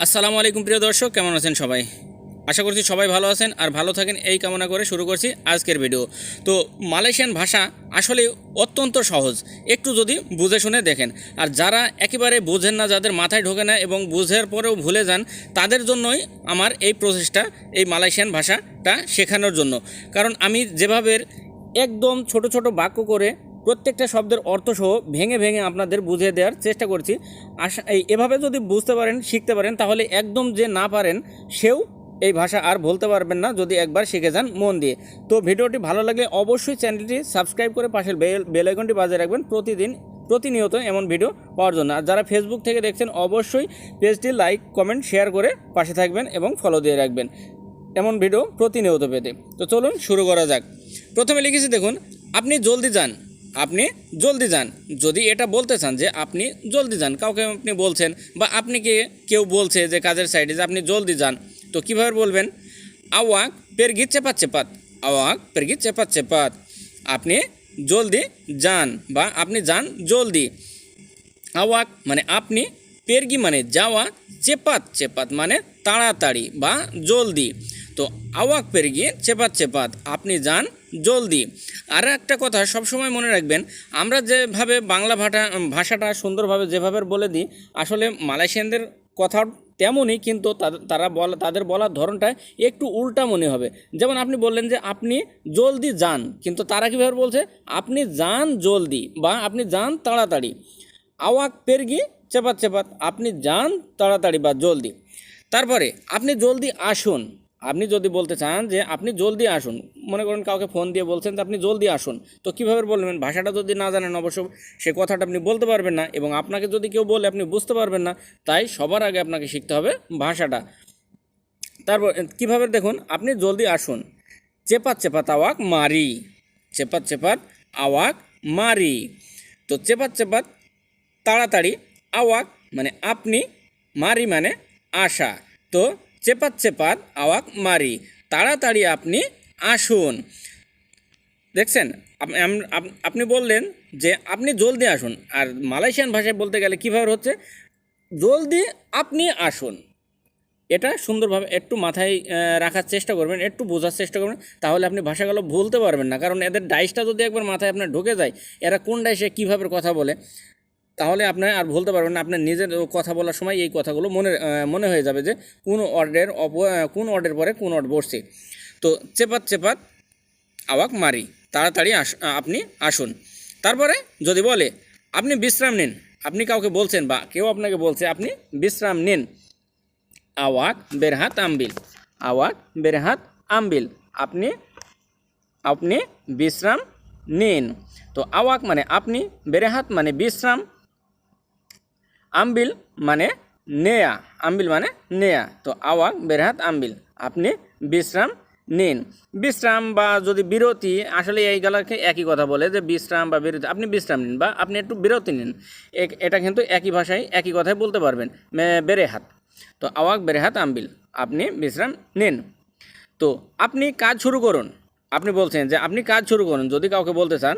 আসসালামু আলাইকুম প্রিয় দর্শক, কেমন আছেন সবাই? আশা করছি সবাই ভালো আছেন আর ভালো থাকেন এই কামনা করে শুরু করছি আজকের ভিডিও। তো মালয়েশিয়ান ভাষা আসলে অত্যন্ত সহজ, একটু যদি বুঝে শুনে দেখেন। আর যারা একেবারে বোঝেন না, যাদের মাথায় ঢোকে না এবং বুঝের পরেও ভুলে যান, তাদের জন্যই আমার এই প্রচেষ্টা, এই মালয়েশিয়ান ভাষাটা শেখানোর জন্য। কারণ আমি যেভাবে একদম ছোট ছোট বাক্য করে প্রত্যেকটা শব্দের অর্থসহ ভেঙে ভেঙে আপনাদের বুঝিয়ে দেওয়ার চেষ্টা করছি। এভাবে যদি বুঝতে পারেন, শিখতে পারেন, তাহলে একদম যে না পারেন সেও এই ভাষা আর বলতে পারবেন না, যদি একবার শিখে যান মন দিয়ে। তো ভিডিওটি ভালো লাগলে অবশ্যই চ্যানেলটি সাবস্ক্রাইব করে পাশের বেল আইকনটি বাজিয়ে রাখবেন প্রতিনিয়ত এমন ভিডিও পাওয়ার জন্য। আর যারা ফেসবুক থেকে দেখছেন অবশ্যই পেজটি লাইক, কমেন্ট, শেয়ার করে পাশে থাকবেন এবং ফলো দিয়ে রাখবেন এমন ভিডিও প্রতিনিয়ত পেতে। তো চলুন শুরু করা যাক। প্রথমে লিখেছি দেখুন, আপনি জলদি যান। আপনি জলদি যান। যদি এটা বলতে চান যে আপনি জলদি যান, কাউকে আপনি বলছেন বা আপনাকে কেউ বলছে যে কাজের সাইডে যে আপনি জলদি যান, তো কীভাবে বলবেন? আওয়াক পেরগি চেপাত চেপাত। আওয়াক পেরগি চেপাত চেপাত। আপনি জলদি যান বা আপনি যান জলদি। আওয়াক মানে আপনি, পেরগি মানে যাওয়া, চেপাত চেপাত মানে তাড়াতাড়ি বা জলদি। তো আওয়াক পেরগি চেপাত চেপাত, আপনি যান জলদি। আর একটা কথা সবসময় মনে রাখবেন, আমরা যেভাবে বাংলা ভাষাটা সুন্দরভাবে যেভাবে বলে দিই, আসলে মালয়েশিয়ানদের কথা তেমনই, কিন্তু তাদের বলার ধরনটা একটু উল্টা মনে হবে। যেমন আপনি বললেন যে আপনি জলদি যান, কিন্তু তারা কীভাবে বলছে? আপনি যান জলদি বা আপনি যান তাড়াতাড়ি। আওয়াক পেরগি চেপাত চেপাত, আপনি যান তাড়াতাড়ি বা জলদি। তারপরে আপনি জলদি আসুন। আপনি যদি বলতে চান যে আপনি জলদি আসুন, মনে করেন কাউকে ফোন দিয়ে বলছেন যে আপনি জলদি আসুন, তো কীভাবে বলবেন? ভাষাটা যদি না জানেন অবশ্য সে কথাটা আপনি বলতে পারবেন না, এবং আপনাকে যদি কেউ বলে আপনি বুঝতে পারবেন না। তাই সবার আগে আপনাকে শিখতে হবে ভাষাটা। তারপর কীভাবে দেখুন, আপনি জলদি আসুন। চেপাত চেপাত আওয়াক মারি। চেপাত চেপাত আওয়াক মারি। তো চেপাত চেপাত তাড়াতাড়ি, আওয়াক মানে আপনি, মারি মানে আসা। তো চেপাত চেপাত আওয়াক মারি, তাড়াতাড়ি আপনি আসুন। দেখছেন, আপনি বললেন যে আপনি জলদি আসুন, আর মালয়েশিয়ান ভাষায় বলতে গেলে কীভাবে হচ্ছে? জলদি আপনি আসুন। এটা সুন্দরভাবে একটু মাথায় রাখার চেষ্টা করবেন, একটু বোঝার চেষ্টা করবেন, তাহলে আপনি ভাষাগুলো ভুলতে পারবেন না। কারণ এদের ডাইসটা যদি একবার মাথায় আপনার ঢুকে যায়, এরা কোন ডাইসে কীভাবে কথা বলে, তাহলে আপনার আর বলতে পারবেন না। আপনার নিজের কথা বলার সময় এই কথাগুলো মনে হয়ে যাবে যে কোন ওয়ার্ডের পরে কোন ওয়ার্ড বসছে। তো চেপাত চেপাত আওয়াক মারি, তাড়াতাড়ি আপনি আসুন। তারপরে যদি বলে আপনি বিশ্রাম নিন, আপনি কাউকে বলছেন বা কেউ আপনাকে বলছে আপনি বিশ্রাম নিন। আওয়াক বেরহাত আমবিল। আওয়াক বেরহাত আমবিল, আপনি আপনি বিশ্রাম নিন। তো আওয়াক মানে আপনি, বেরেহাত মানে বিশ্রাম, আমবিল মানে নেয়া। আমবিল মানে নেয়া। তো আওয়াক বেরহাত আমবিল, আপনি বিশ্রাম নিন। বিশ্রাম বা যদি বিরতি, আসলে এইগুলোকে একই কথা বলে যে বিশ্রাম বা বিরতি। আপনি বিশ্রাম নিন বা আপনি একটু বিরতি নিন, এটা কিন্তু একই ভাষায় একই কথায় বলতে পারবেন। বেরেহাত, তো আওয়াক বেরেহাত আমবিল, আপনি বিশ্রাম নিন। তো আপনি কাজ শুরু করুন। আপনি বলছেন যে আপনি কাজ শুরু করুন যদি কাউকে বলতে চান।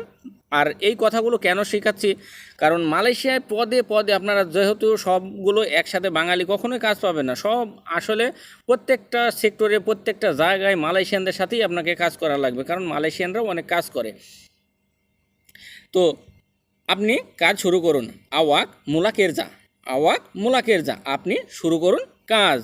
আর এই কথাগুলো কেন শেখাচ্ছি? কারণ মালয়েশিয়ায় পদে পদে আপনারা যেহেতু সবগুলো একসাথে বাঙালি কখনোই কাজ পাবেন না, সব আসলে প্রত্যেকটা সেক্টরে প্রত্যেকটা জায়গায় মালয়েশিয়ানদের সাথেই আপনাকে কাজ করা লাগবে, কারণ মালয়েশিয়ানরাও অনেক কাজ করে। তো আপনি কাজ শুরু করুন। আওয়াক মুলাকের যা। আওয়াক মুলাকের যা, আপনি শুরু করুন কাজ।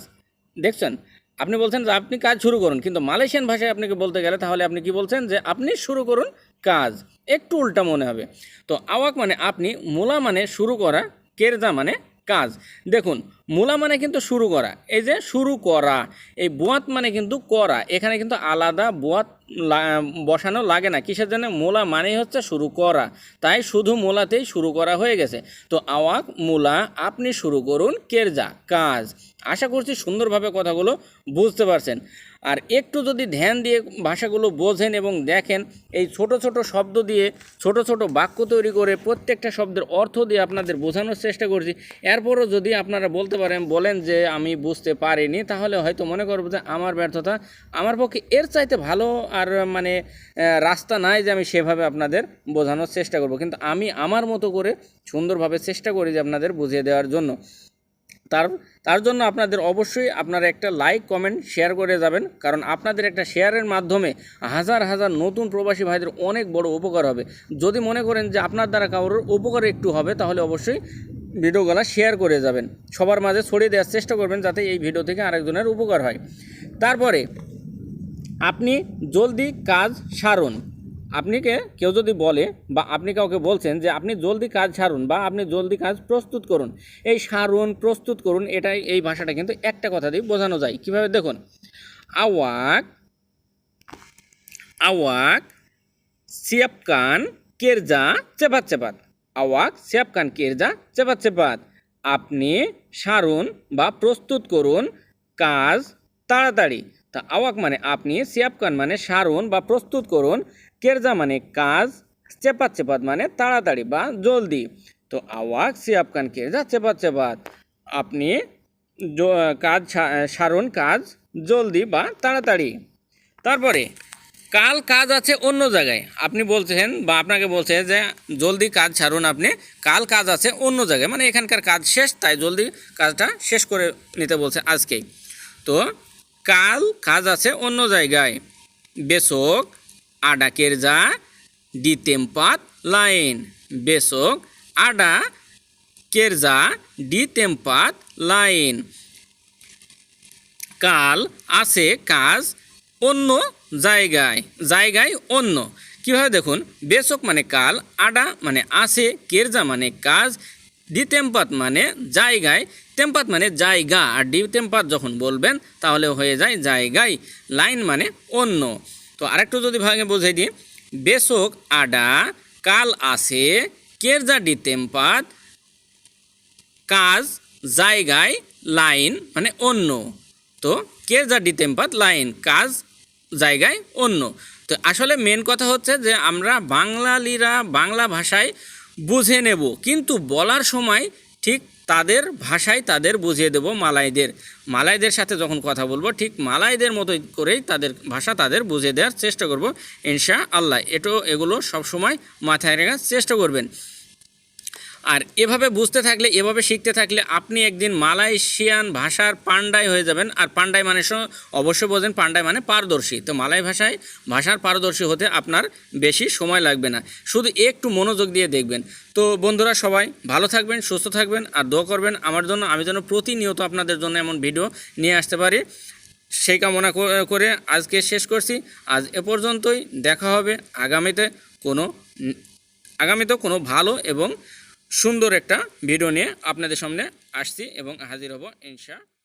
দেখছেন, আপনি বলছেন যে আপনি কাজ শুরু করুন, কিন্তু মালয়েশিয়ান ভাষায় আপনাকে বলতে গেলে তাহলে আপনি কি বলছেন? যে আপনি শুরু করুন কাজ। একটু উল্টা মনে হবে। তো আওয়াক মানে আপনি, মুলা মানে শুরু করা, কেরজা মানে কাজ। দেখুন, মুলা মানে কিন্তু শুরু করা, এই যে শুরু করা, এই বোয়াত মানে কিন্তু করা, এখানে কিন্তু আলাদা বোয়াত বসানো লাগে না। কিসের জন্য? মোলা মানেই হচ্ছে শুরু করা, তাই শুধু মোলাতেই শুরু করা হয়ে গেছে। তো আওয়াক মুলা, আপনি শুরু করুন কেরজা কাজ। আশা করছি সুন্দরভাবে কথাগুলো বুঝতে পারছেন। আর একটু যদি ধ্যান দিয়ে ভাষাগুলো বোঝেন এবং দেখেন, এই ছোট ছোট শব্দ দিয়ে ছোট ছোট বাক্য তৈরি করে প্রত্যেকটা শব্দের অর্থ দিয়ে আপনাদের বোঝানোর চেষ্টা করছি। এরপরও যদি আপনারা বলেন যে আমি বুঝতে পারিনি, তাহলে হয়তো মনে করবো যে আমার ব্যর্থতা। আমার পক্ষে এর চাইতে ভালো আর রাস্তা নাই যে আমি সেভাবে আপনাদের বোঝানোর চেষ্টা করব, কিন্তু আমি আমার মতো করে সুন্দরভাবে চেষ্টা করি যে আপনাদের বুঝিয়ে দেওয়ার জন্য। তার তার জন্য আপনাদের অবশ্যই আপনারা একটা লাইক কমেন্ট শেয়ার করে যাবেন, কারণ আপনাদের একটা শেয়ারের মাধ্যমে হাজার হাজার নতুন প্রবাসী ভাইদের অনেক বড় উপকার হবে। যদি মনে করেন যে আপনার দ্বারা কারোর উপকার একটু হবে, তাহলে অবশ্যই ভিডিওগুলো শেয়ার করে যাবেন, সবার মাঝে ছড়িয়ে দেওয়ার চেষ্টা করবেন যাতে এই ভিডিও থেকে আরেকজনের উপকার হয়। তারপরে আপনি জলদি কাজ সারুন। কেউ যদি বলে বা আপনি কাউকে বলছেন যে আপনি জলদি কাজ সারুন বা আপনি জলদি কাজ প্রস্তুত করুন, এই সারুন প্রস্তুত করুন এই ভাষাটা কিন্তু একটা কথা দিয়ে বোঝানো যায়। কীভাবে দেখুন, আওয়াক আওয়াক সিয়াপকান কেরজা চেপাত চেপাত, আওয়াক সিয়াপকান কেরজা চেপাত চেপাত, আপনি সারুন বা প্রস্তুত করুন কাজ তাড়াতাড়ি। তা আওয়াক মানে আপনি, সিয়াপকান মানে সারুন বা প্রস্তুত করুন, কেরজা মানে কাজ, চেপাত চেপাত মানে তাড়াতাড়ি বা জলদি। তো আওয়াক সিয়াপকান কেরজা চেপাত চেপাত, আপনি কাজ সারুন কাজ জলদি বা তাড়াতাড়ি। তারপরে কাল কাজ আছে অন্য জায়গায়, আপনি বলছেন বা আপনাকে বলছে যে জলদি কাজ ছাড়ুন, আপনি কাল কাজ আছে অন্য জায়গায়, মানে এখানকার কাজ শেষ, তাই জলদি কাজটা শেষ করে নিতে বলছে আজকেই। তো কাল কাজ আছে অন্য জায়গায়, বেসক আডা কেরজা ডি তেম্পাত লাইন, বেসক আডা কেরজা ডি তেম্পাত লাইন, কাল আছে কাজ অন্য জায়গায়, জায়গায় অন্য। কীভাবে দেখুন, বেসক মানে কাল, আডা মানে আছে, কেরজা মানে কাজ, ডি তেম্পাত মানে জায়গায়, তেম্পাত মানে জায়গা, আর ডি তেম্পাত যখন বলবেন তাহলে হয়ে যায় জায়গায়, লাইন মানে অন্য। তো আরেকটু যদি ভাগে বুঝাই দিই, বেসক আডা কাল আছে কেরজা ডি তেম্পাত, কাজ জায়গায়, লাইন মানে অন্য। তো কেরজা ডি তেম্পাত লাইন, কাজ জায়গায় অন্য। তো আসলে মেন কথা হচ্ছে যে আমরা বাঙালিরা বাংলা ভাষায় বুঝে নেব, কিন্তু বলার সময় ঠিক তাদের ভাষায় তাদের বুঝিয়ে দেব। মালাইদের সাথে যখন কথা বলবো ঠিক মালাইদের মতো করেই তাদের ভাষা তাদের বুঝিয়ে দেওয়ার চেষ্টা করব ইনশাআল্লাহ। এগুলো সবসময় মাথায় রাখার চেষ্টা করবেন। আর এভাবে বুঝতে থাকলে, এভাবে শিখতে থাকলে আপনি একদিন মালয়েশিয়ান ভাষার পান্ডাই হয়ে যাবেন। আর পান্ডাই মানে অবশ্যই বোঝেন, পান্ডাই মানে পারদর্শী। তো মালয় ভাষার পারদর্শী হতে আপনার বেশি সময় লাগবে না, শুধু একটু মনোযোগ দিয়ে দেখবেন। তো বন্ধুরা সবাই ভালো থাকবেন, সুস্থ থাকবেন, আর দোয়া করবেন আমার জন্য, আমি যেন প্রতিনিয়ত আপনাদের জন্য এমন ভিডিও নিয়ে আসতে পারি, সেই কামনা করে আজকে শেষ করছি। আজ এ পর্যন্তই, দেখা হবে আগামীতে কোনো ভালো এবং সুন্দর একটা ভিডিও নিয়ে আপনাদের সামনে আসছি এবং হাজির হব ইনশাআল্লাহ।